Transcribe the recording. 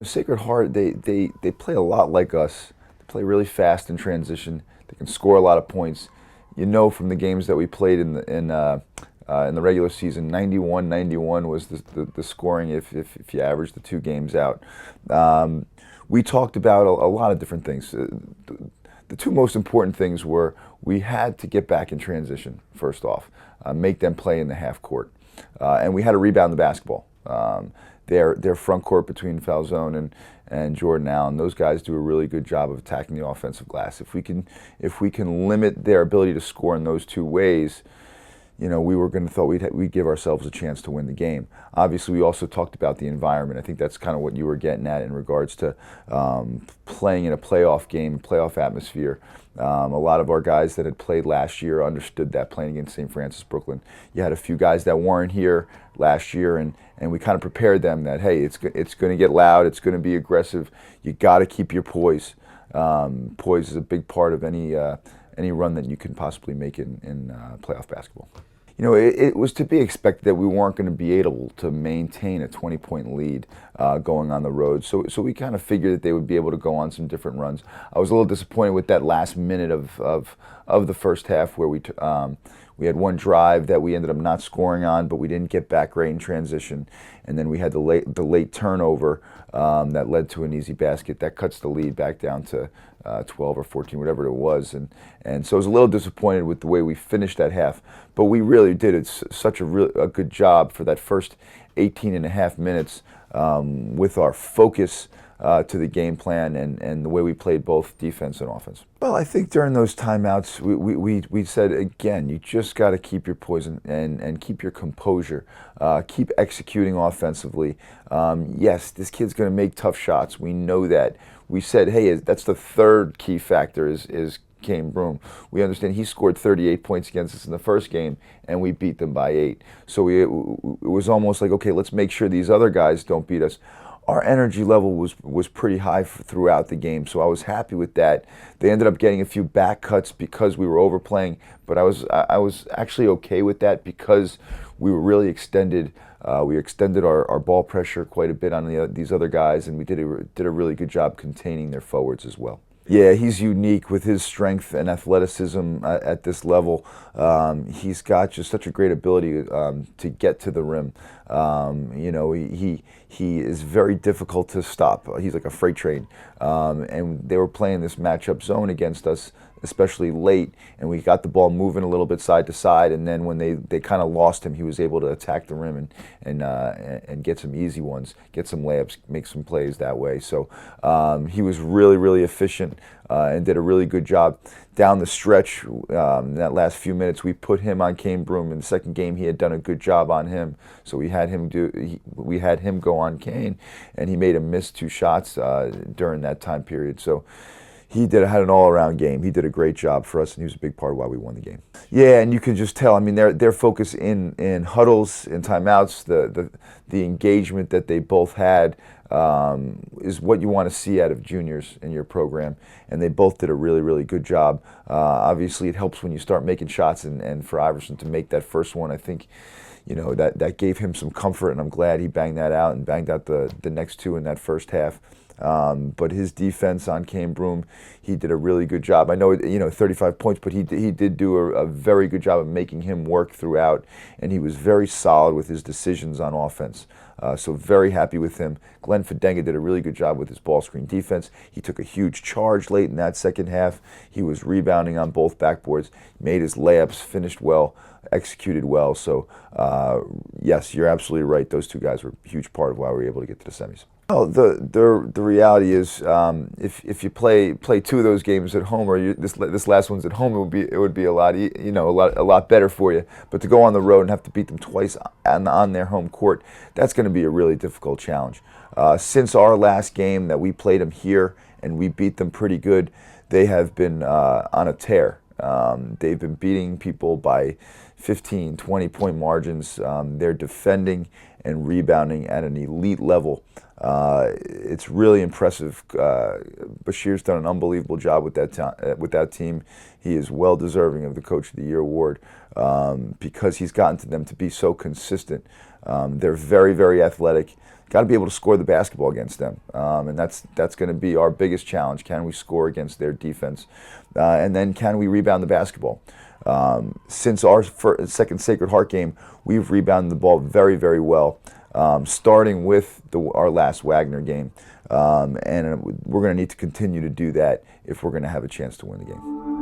Sacred Heart, they play a lot like us. They play really fast in transition. They can score a lot of points. You know, from the games that we played in the regular season, 91-91 was the scoring if you average the two games out. We talked about a lot of different things. The two most important things were we had to get back in transition, first off, make them play in the half court. And we had to rebound the basketball. Their front court between Falzone and Jordan Allen, those guys do a really good job of attacking the offensive glass. If we can limit their ability to score in those two ways, you know, we were going to thought we'd give ourselves a chance to win the game. Obviously, we also talked about the environment. I think that's kind of what you were getting at in regards to playing in a playoff game, playoff atmosphere. A lot of our guys that had played last year understood that, playing against St. Francis Brooklyn. You had a few guys that weren't here last year, and we kind of prepared them that, hey, it's going to get loud, it's going to be aggressive. You got to keep your poise. Poise is a big part of any run that you can possibly make in playoff basketball. You know, it was to be expected that we weren't going to be able to maintain a 20-point lead going on the road. So we kind of figured that they would be able to go on some different runs. I was a little disappointed with that last minute of the first half where we had one drive that we ended up not scoring on, but we didn't get back great in transition. And then we had the late turnover that led to an easy basket. That cuts the lead back down to 12 or 14, whatever it was. And so I was a little disappointed with the way we finished that half. But we really did such a good job for that first 18 and a half minutes with our focus to the game plan and the way we played both defense and offense. Well, I think during those timeouts, we said, again, you just got to keep your poise and keep your composure. Keep executing offensively. Yes, this kid's going to make tough shots. We know that. We said, hey, that's the third key factor is Kane Broom. We understand he scored 38 points against us in the first game, and we beat them by 8. So it was almost like, okay, let's make sure these other guys don't beat us. Our energy level was pretty high throughout the game, so I was happy with that. They ended up getting a few back cuts because we were overplaying, but I was actually okay with that because we were really extended. We extended our ball pressure quite a bit on these other guys, and we did a really good job containing their forwards as well. Yeah, he's unique with his strength and athleticism at this level. He's got just such a great ability to get to the rim. You know, he is very difficult to stop. He's like a freight train. And they were playing this matchup zone against us, especially late, and we got the ball moving a little bit side to side, and then when they kind of lost him, he was able to attack the rim and get some easy ones, get some layups, make some plays that way. So he was really efficient and did a really good job. Down the stretch, in that last few minutes, we put him on Kane Broom. In the second game, he had done a good job on him, so we had him go on Kane, and he made him miss 2 shots during that time period. So he had an all-around game. He did a great job for us, and he was a big part of why we won the game. Yeah, and you can just tell. I mean, their focus in huddles, in timeouts, the engagement that they both had is what you want to see out of juniors in your program, and they both did a really good job. Obviously, it helps when you start making shots, and for Iverson to make that first one, I think, you know, that gave him some comfort, and I'm glad he banged that out and banged out the next 2 in that first half. But his defense on Kane Broom, he did a really good job. I know, you know, 35 points, but he did do a very good job of making him work throughout, and he was very solid with his decisions on offense. So very happy with him. Glenn Fidenga did a really good job with his ball screen defense. He took a huge charge late in that second half. He was rebounding on both backboards, made his layups, finished well, executed well. So yes, you're absolutely right. Those 2 guys were a huge part of why we were able to get to the semis. Oh, the reality is, if you play 2 of those games at home, or this last one's at home, it would be a lot better for you. But to go on the road and have to beat them twice on their home court, that's going to be a really difficult challenge. Since our last game that we played them here and we beat them pretty good, they have been on a tear. They've been beating people by 15, 20-point margins. They're defending and rebounding at an elite level. It's really impressive. Bashir's done an unbelievable job with that team. He is well deserving of the Coach of the Year award because he's gotten to them to be so consistent. They're very athletic. got to be able to score the basketball against them, and that's going to be our biggest challenge. Can we score against their defense, and then can we rebound the basketball? Since our second Sacred Heart game, we've rebounded the ball very, very well, starting with our last Wagner game, and we're going to need to continue to do that if we're going to have a chance to win the game.